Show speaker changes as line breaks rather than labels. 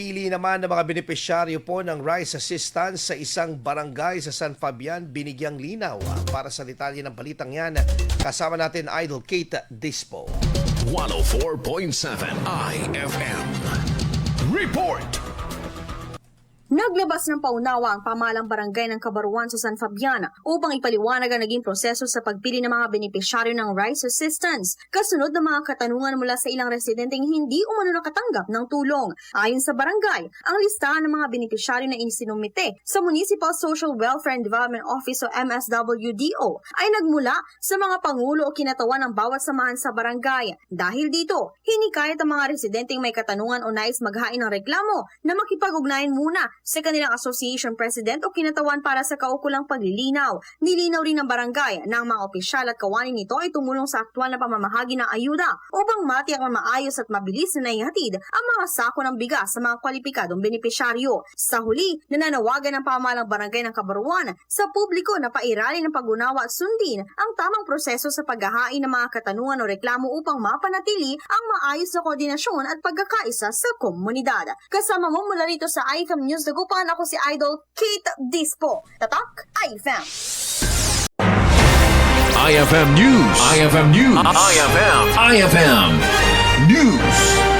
Pili naman ng mga benepisyaryo po ng Rice Assistance sa isang barangay sa San Fabian binigyang linaw. Para sa detalye ng balitang yan, kasama natin Idol Kate Dispo.
104.7 IFM. Report!
Naglabas ng paunawa ang pamahalang barangay ng Kabaruan sa San Fabian upang ipaliwanag ang naging proseso sa pagpili ng mga benepisyaryo ng Rice Assistance, kasunod ng mga katanungan mula sa ilang residenteng hindi umano nakatanggap ng tulong. Ayon sa barangay, ang listahan ng mga benepisyaryo na insinumite sa Municipal Social Welfare and Development Office o MSWDO ay nagmula sa mga pangulo o kinatawan ng bawat samahan sa barangay. Dahil dito, hinikayat ang mga residenteng may katanungan o nais maghain ng reklamo na makipag-ugnayan muna sa kanilang association president o kinatawan para sa kaukulang paglilinaw. Nilinaw rin ng barangay na ang mga opisyal at kawani nito ay tumulong sa aktwal na pamamahagi ng ayuda upang matiyak na maayos at mabilis na naihatid ang mga sako ng bigas sa mga kwalipikadong benepisyaryo. Sa huli, nananawagan ng pamahalang barangay ng Kabaruan sa publiko na pairalin ng pag-unawa at sundin ang tamang proseso sa paghahain ng mga katanungan o reklamo upang mapanatili ang maayos na koordinasyon at pagkakaisa sa komunidad. Kasama mo mula rito sa IFM News Dagupan, ako si Idol Kate Dispo. Tatak, IFM.
IFM News. IFM News. IFM News.